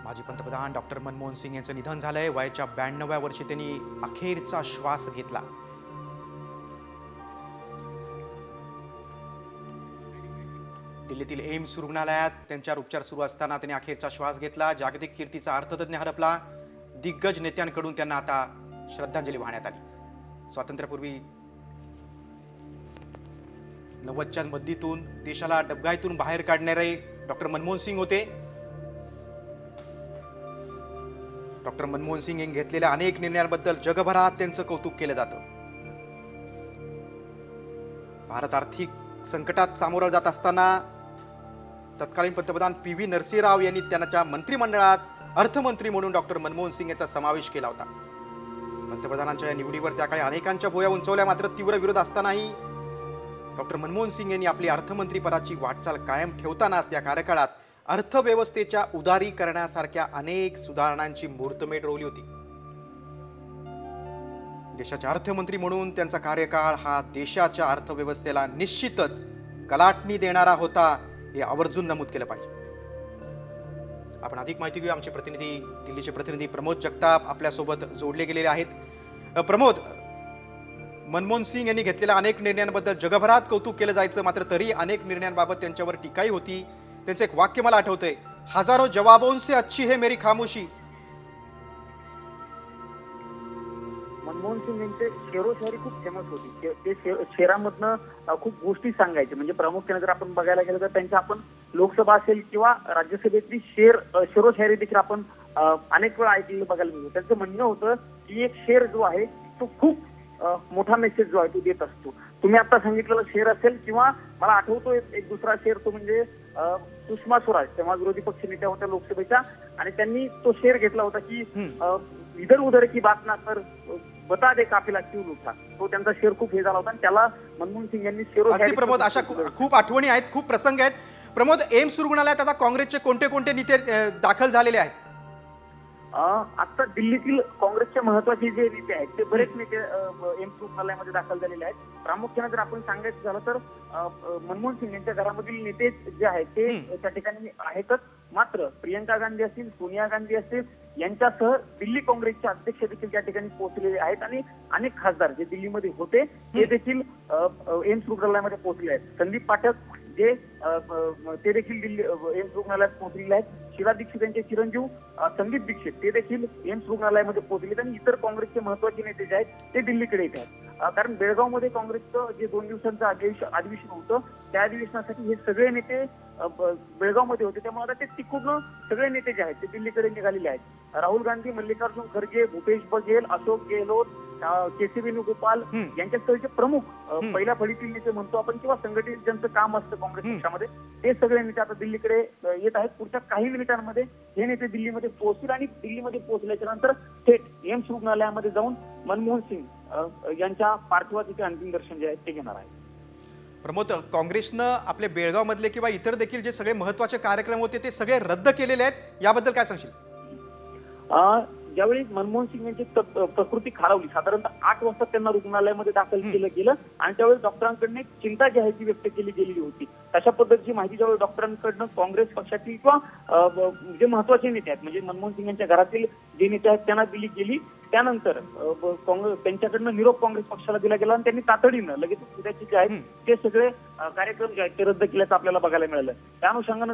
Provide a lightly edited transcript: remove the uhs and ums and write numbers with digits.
माजी पंतप्रधान डॉक्टर मनमोहन सिंग यांचं निधन झालंय। वयाच्या 92व्या वर्षी त्यांनी अखेरचा श्वास घेतला। दिल्लीतील एम्स रुग्णालयात त्यांच्यावर उपचार सुरू असताना त्यांनी अखेरचा श्वास घेतला। जागतिक कीर्तीचा अर्थतज्ञ हरपला। दिग्गज नेत्यांकडून त्यांना आता श्रद्धांजली वाहण्यात आली। स्वातंत्र्यापूर्वी 90च्या मध्यातून देशाला डबघाईतून बाहेर काढणारे डॉक्टर मनमोहन सिंग होते। डॉक्टर मनमोहन सिंग यांनी घेतलेल्या अनेक निर्णयांबद्दल जगभरात त्यांचं कौतुक केलं जातं। भारत आर्थिक संकटात सामोरा जात असताना तत्कालीन पंतप्रधान पी.व्ही. नरसिंहराव यांनी त्यांच्या मंत्रिमंडळात अर्थमंत्री म्हणून डॉक्टर मनमोहन सिंग यांचा समावेश केला होता। पंतप्रधानांच्या या निवडीवर त्याकाळी अनेकांच्या भुवया उंचावल्या, मात्र तीव्र विरोध असतानाही डॉक्टर मनमोहन सिंग यांनी आपली अर्थमंत्री पदाची वाटचाल कायम ठेवतानाच या कार्यकाळात अर्थव्यवस्थेच्या उदारीकरणासारख्या अनेक सुधारणांची मुहूर्तमेढ रोवली होती। देशाचे अर्थमंत्री म्हणून त्यांचा कार्यकाळ हा देशाच्या अर्थव्यवस्थेला निश्चितच कलाटणी देणारा होता, हे आवर्जून नमूद केलं पाहिजे। आपण अधिक माहिती घेऊया। आमचे प्रतिनिधी, दिल्लीचे प्रतिनिधी प्रमोद जगताप आपल्यासोबत जोडले गेलेले आहेत। प्रमोद, मनमोहन सिंग यांनी घेतलेल्या अनेक निर्णयांबद्दल जगभरात कौतुक केलं जायचं, मात्र तरी अनेक निर्णयांबाबत त्यांच्यावर टीकाही होती। त्यांचं एक वाक्य मला आठवतंय, हजारो जवाबों से अच्छी है मेरी खामोशी। मनमोहन सिंग यांचे शेरोशायरी खूप फेमस होती। ते शेरामधनं खूप गोष्टी सांगायचे। म्हणजे प्रामुख्याने जर आपण बघायला गेलं तर त्यांच्या आपण लोकसभा असेल किंवा राज्यसभेतली शेरोशायरी देखील आपण अनेक वेळा ऐकलेलं बघायला मिळतो। त्यांचं म्हणणं होतं की एक शेर जो आहे तो खूप मोठा मेसेज जो आहे तो देत असतो। तुम्ही आता सांगितलेला शेर असेल किंवा मला आठवतो एक दुसरा शेर, तो म्हणजे सुषमा स्वराज तेव्हा विरोधी पक्ष नेत्या होत्या लोकसभेच्या, आणि त्यांनी तो शेर घेतला होता की इधर उधर की बात ना कर, बता दे काफिला क्यों लुटा। तो त्यांचा शेर खूप हे झाला होता आणि त्याला मनमोहन सिंग यांनी शेरोशायरी। प्रमोद, अशा खूप आठवणी आहेत, खूप प्रसंग आहेत। प्रमोद, एम्स रुग्णालयात आता काँग्रेसचे कोणते कोणते नेते दाखल झालेले आहेत? आता दिल्लीतील काँग्रेसचे महत्वाचे जे नेते आहेत ते बरेच नेते एम्स रुग्णालयामध्ये दाखल झालेले आहेत। प्रामुख्याने जर आपण सांगायचं झालं तर मनमोहन सिंग यांच्या घरामधील नेते जे आहेत ते त्या ठिकाणी आहेतच, मात्र प्रियंका गांधी असतील, सोनिया गांधी असतील यांच्यासह दिल्ली काँग्रेसचे अध्यक्ष देखील त्या ठिकाणी पोहोचलेले आहेत आणि अनेक खासदार जे दिल्लीमध्ये होते ते देखील एम्स रुग्णालयामध्ये पोहोचले आहेत। संदीप पाठक जे ते देखील दिल्ली एम्स रुग्णालयात पोहोचलेले आहेत। शीला दीक्षित यांचे चिरंजीव संदीप दीक्षित ते देखील एम्स रुग्णालयामध्ये पोहोचले आणि इतर काँग्रेसचे महत्वाचे नेते जे आहेत ते दिल्लीकडे येत आहेत। कारण बेळगावमध्ये काँग्रेसचं जे 2 दिवसांचं अधिवेशन होतं त्या अधिवेशनासाठी हे सगळे नेते बेळगावमध्ये होते, त्यामुळे आता ते तिकडून सगळे नेते जे आहेत ते दिल्लीकडे निघालेले आहेत। राहुल गांधी, मल्लिकार्जुन खरगे, भूपेश बघेल, अशोक गेहलोत, के.सी. वेणुगोपाल यांच्यासह जे प्रमुख पहिल्या फळीतील नेते म्हणतो आपण किंवा संघटित ज्यांचं काम असतं काँग्रेस पक्षामध्ये, ते सगळे नेते आता दिल्लीकडे येत आहेत। पुढच्या काही मिनिटांमध्ये हे नेते दिल्लीमध्ये पोहोचतील आणि दिल्लीमध्ये पोहोचल्याच्या नंतर थेट एम्स रुग्णालयामध्ये जाऊन मनमोहन सिंग यांच्या पार्थिवाचे अंतिम दर्शन जे आहे ते घेणार आहे। प्रमोद, काँग्रेसनं आपले बेळगाव मधले किंवा इतर देखील जे सगळे महत्त्वाचे कार्यक्रम होते ते सगळे रद्द केलेले आहेत, याबद्दल काय सांगशील? ज्यावेळी मनमोहन सिंग यांची प्रकृती खालावली, साधारणतः 8 वाजता त्यांना रुग्णालयामध्ये दाखल केलं गेलं आणि त्यावेळी डॉक्टरांकडून एक चिंता जी आहे ती व्यक्त केली गेलेली होती। तशा पद्धतीची माहिती ज्यावेळी डॉक्टरांकडनं काँग्रेस पक्षातील किंवा जे महत्वाचे नेते आहेत म्हणजे मनमोहन सिंग यांच्या घरातील जे नेते आहेत त्यांना दिली गेली, त्यानंतर त्यांच्याकडनं निरोप काँग्रेस पक्षाला दिला गेला आणि त्यांनी तातडीनं लगेच उद्याचे जे आहेत ते सगळे कार्यक्रम जे आहेत ते रद्द केल्याचं आपल्याला बघायला मिळालं। त्या अनुषंगाने